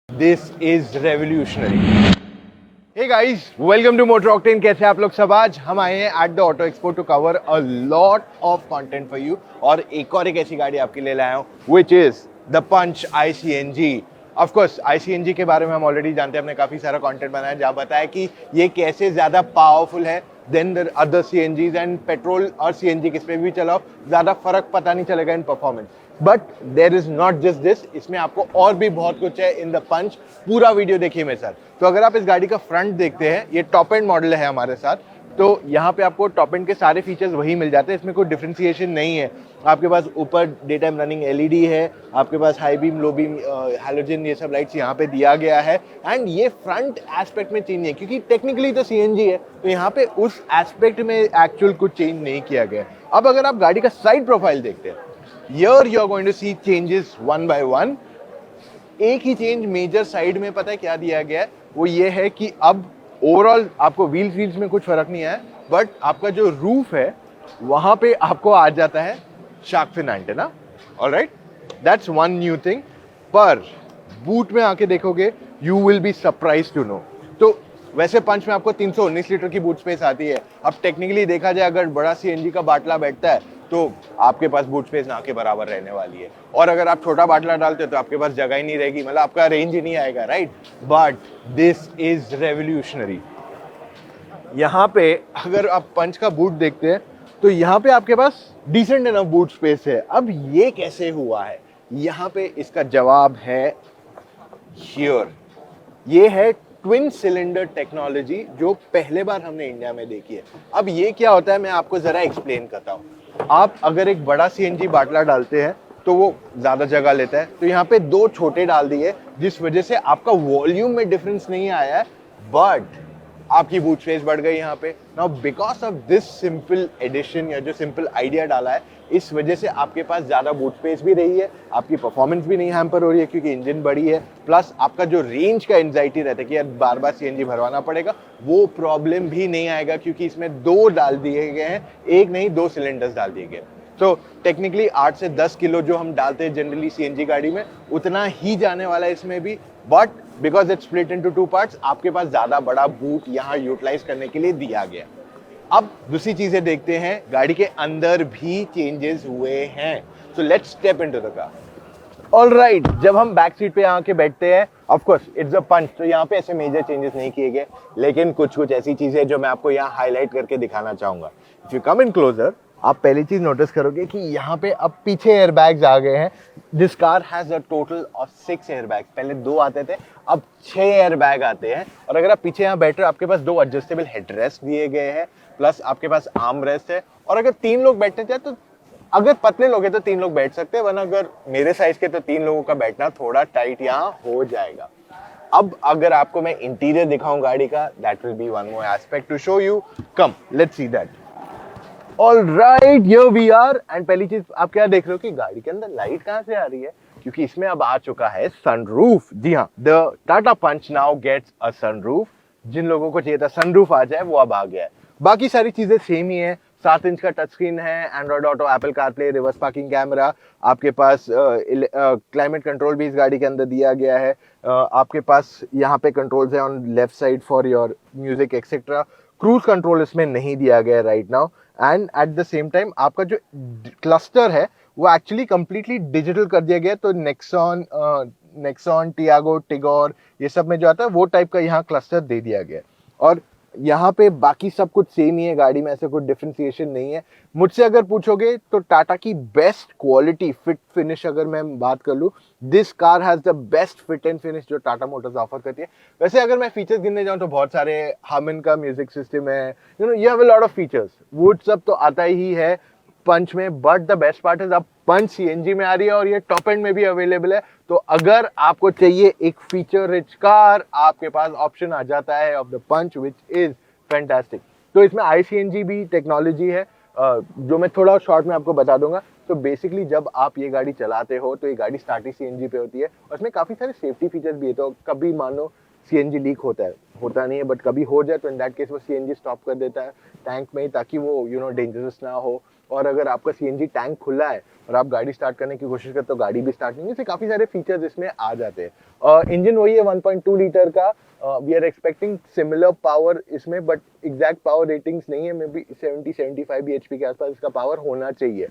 This is revolutionary. Hey guys, welcome to Motor Octane. कैसे हैं आप लोग सब? आज हम आए हैं at the Auto Expo to cover a lot of content for you और एक ऐसी गाड़ी आपके लिए लाया हूँ which is the Punch iCNG. Of course, iCNG के बारे में हम ऑलरेडी जानते हैं, हमने काफ़ी सारा कंटेंट बनाया जहाँ बताया कि ये कैसे ज़्यादा पावरफुल है than the other CNGs and petrol और CNG किस पे भी चलाओ ज़्यादा फर्क पता नहीं चलेगा इन performance. But there is not just this, इसमें आपको और भी बहुत कुछ है इन द पंच. पूरा वीडियो देखिए मेरे साथ. तो अगर आप इस गाड़ी का फ्रंट देखते हैं, ये टॉप एंड मॉडल है हमारे साथ, तो यहाँ पे आपको टॉप एंड के सारे फीचर्स वही मिल जाते हैं. इसमें कोई डिफरेंशिएशन नहीं है. आपके पास ऊपर डे टाइम रनिंग एलईडी है, आपके पास high beam, low beam, halogen, ये सब लाइट्स यहाँ पे दिया गया है. एंड ये फ्रंट एस्पेक्ट में चेंज नहीं है क्योंकि टेक्निकली तो सीएनजी है, तो यहाँ पे उस एस्पेक्ट में एक्चुअल कुछ चेंज नहीं किया गया. अब अगर आप गाड़ी का साइड प्रोफाइल देखते हैं, here you are going to see changes one by one. एक ही चेंज मेजर साइड में पता है क्या दिया गया है? वो ये है कि अब ओवरऑल आपको व्हील्स में कुछ फर्क नहीं आया, बट आपका जो रूफ है वहां पे आपको आ जाता है shark fin antenna. Alright, that's one new thing. पर बूट में आके देखोगे, you will be surprise to know. तो वैसे पंच में आपको 319 लीटर की बूट स्पेस आती है. अब टेक्निकली देखा जाए, अगर बड़ा सीएनजी का बाटला बैठता है तो आपके पास बूट स्पेस ना के बराबर रहने वाली है, और अगर आप छोटा बाटला डालते हो तो आपके पास जगह ही नहीं रहेगी, मतलब आपका रेंज ही नहीं आएगा, right? But this is revolutionary. यहाँ पे अगर आप पंच का बूट देखते हैं तो यहाँ पे आपके पास डिसेंट इनफ बूट स्पेस है. अब ये कैसे हुआ है? यहाँ पे इसका जवाब है हियर. ये है ट्विन सिलेंडर टेक्नोलॉजी जो पहले बार हमने इंडिया में देखी है. अब ये क्या होता है मैं आपको जरा एक्सप्लेन करता हूँ. आप अगर एक बड़ा सीएनजी बाटला डालते हैं तो वो ज्यादा जगह लेता है, तो यहाँ पे दो छोटे डाल दिए जिस वजह से आपका वॉल्यूम में डिफरेंस नहीं आया है, बट आपकी बूट स्पेस बढ़ गई यहाँ पे. Now because of this simple addition या जो सिंपल आइडिया डाला है, इस वजह से आपके पास ज्यादा बूट स्पेस भी रही है, आपकी परफॉर्मेंस भी नहीं हैम्पर हो रही है क्योंकि इंजन बड़ी है, प्लस आपका जो रेंज का एंजाइटी रहता है कि यार बार बार सीएनजी भरवाना पड़ेगा, वो प्रॉब्लम भी नहीं आएगा क्योंकि इसमें दो डाल दिए गए हैं, एक नहीं दो सिलेंडर्स डाल दिए गए. तो टेक्निकली 8 से 10 किलो जो हम डालते हैं जनरली सीएनजी गाड़ी में, उतना ही जाने वाला है इसमें भी. But because it split into two parts, आपके पास ज्यादा बड़ा बूट यहाँ यूटिलाइज करने के लिए दिया गया. अब दूसरी चीजें देखते हैं, गाड़ी के अंदर भी चेंजेस हुए हैं. So let's step into the car. Alright, जब हम बैक सीट पे आके बैठते हैं, ऑफ कोर्स इट्स अ पंच, तो यहाँ पे ऐसे मेजर चेंजेस नहीं किए गए, लेकिन कुछ ऐसी चीजें जो मैं आपको यहाँ हाईलाइट करके दिखाना चाहूंगा. If you come in closer, आप पहली चीज नोटिस करोगे कि यहाँ पे अब पीछे एयरबैग्स आ गए हैं. This car has a total of 6 airbags. पहले 2 आते थे, अब 6 एयरबैग आते हैं. और अगर आप पीछे यहाँ बैठ रहे हो, आपके पास 2 एडजस्टेबल हेडरेस्ट दिए गए हैं, प्लस आपके पास आर्म रेस्ट है. और अगर 3 लोग बैठने चाहे तो, अगर पतले लोग हैं तो 3 लोग बैठ सकते हैं, वरना अगर मेरे साइज के तो 3 लोगों का बैठना थोड़ा टाइट यहाँ हो जाएगा. अब अगर आपको मैं इंटीरियर दिखाऊं गाड़ी का, that will be one more aspect to show you. Come let's see that. Alright, here we are. And पहली चीज आप क्या देख रहे हो कि गाड़ी के अंदर लाइट कहां से आ रही है? क्योंकि इसमें अब आ चुका है सनरूफ. जी हाँ, the Tata Punch now gets a sunroof. जिन लोगों को चाहिए था सनरूफ आ जाए, वो अब आ गया है. बाकी सारी चीजें सेम ही है. 7 इंच का टच स्क्रीन है, Android auto, Apple CarPlay, reverse parking camera, आपके पास क्लाइमेट कंट्रोल भी इस गाड़ी के अंदर दिया गया है. आपके पास यहाँ पे कंट्रोल्स है on left side for your music etcetera. Cruise control इसमें नहीं दिया गया है right now. And at the same time आपका जो क्लस्टर है वो एक्चुअली कंप्लीटली डिजिटल कर दिया गया है. तो नेक्सॉन, टियागो, टिगोर, ये सब में जो आता है वो टाइप का यहाँ क्लस्टर दे दिया गया है. और यहाँ पे बाकी सब कुछ सेम ही है, गाड़ी में ऐसे कुछ डिफरेंशिएशन नहीं है. मुझसे अगर पूछोगे तो टाटा की बेस्ट क्वालिटी फिट फिनिश अगर मैं बात कर लूँ, this car has the best fit and finish जो टाटा मोटर्स ऑफर करती है. वैसे अगर मैं फीचर्स गिनने जाऊँ तो बहुत सारे, हार्मन का म्यूजिक सिस्टम है, you have a lot of features. वो सब तो आता ही है पंच में, but the best part is अब पंच सीएनजी में आ रही है और ये टॉप एंड में भी अवेलेबल है. तो अगर आपको चाहिए एक फीचर रिच कार, आपके पास ऑप्शन आ जाता है of the Punch, which is fantastic. तो इसमें iCNG भी टेक्नोलॉजी है जो मैं थोड़ा शॉर्ट में आपको बता दूंगा. तो बेसिकली जब आप ये गाड़ी चलाते हो तो ये गाड़ी स्टार्ट ही सीएनजी पे होती है, और इसमें काफी सारे सेफ्टी फीचर्स भी है. तो कभी मान लो सीएनजी लीक होता नहीं है, बट कभी हो जाए तो इन दैट केस वो सीएनजी स्टॉप कर देता है टैंक में ही, ताकि वो डेंजरस ना हो. और अगर आपका सीएनजी टैंक खुला है और आप गाड़ी स्टार्ट करने की कोशिश करते हो, गाड़ी भी स्टार्ट नहीं होगी। काफी सारे फीचर्स इसमें आ जाते हैं। इंजन वही है 1.2 लीटर का। We are expecting similar power इसमें, बट एग्जैक्ट पावर रेटिंग्स नहीं है। मे बी 70-75 bhp के आसपास इसका पावर होना चाहिए।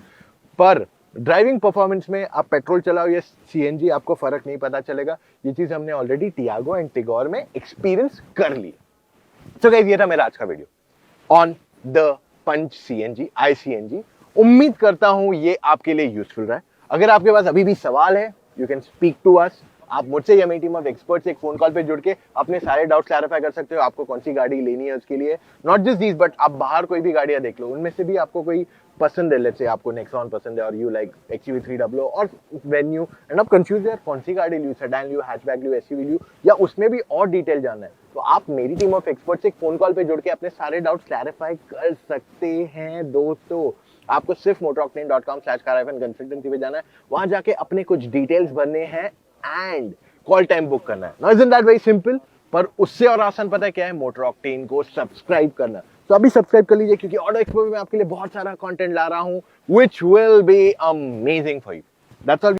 पर ड्राइविंग परफॉर्मेंस में आप पेट्रोल चलाओ या सीएनजी, आपको फर्क नहीं पता चलेगा। ये चीज हमने ऑलरेडी टियागो एंड टिगोर में एक्सपीरियंस कर ली। तो गाइस, ये था मेरा आज का video on the Punch CNG iCNG। उम्मीद करता हूं ये आपके लिए यूजफुल रहा है। अगर आपके पास अभी भी सवाल है, you can speak to us. आप मुझसे या मेरी टीम ऑफ एक्सपर्ट्स एक फोन कॉल पे जुड़ के अपने सारे डाउट्स क्लैरिफाई कर सकते हो। आपको कौन सी गाड़ी लेनी है उसके लिए, नॉट जस्ट दीज, बट आप बाहर कोई भी गाड़ियां देख लो, उनमें से भी आपको कोई पसंद है। लेट्स से आपको नेक्सॉन पसंद है और यू लाइक XUV300 और वेन्यू एंड आप कंफ्यूज है कौन सी गाड़ी लूं, सेडान लूं, हैचबैक लूं, एसयूवी लूं, या उसमें भी और डिटेल जानना है, तो आप मेरी टीम ऑफ एक्सपर्ट्स एक फोन कॉल पे जुड़ के अपने सारे डाउट्स क्लैरिफाई कर सकते हैं। दोस्तों, आपको सिर्फ motoroctane.com/car-consultancy पे जाना है, वहां जाके अपने कुछ डिटेल्स भरने हैं एंड कॉल टाइम बुक करना है। Now isn't that very simple? पर उससे और आसान पता है क्या है? मोटर ऑक्टेन को सब्सक्राइब करना। तो अभी सब्सक्राइब कर लीजिए, क्योंकि ऑटो एक्सपो में मैं आपके लिए बहुत सारा कंटेंट ला रहा हूं, which will be amazing for you. That's all.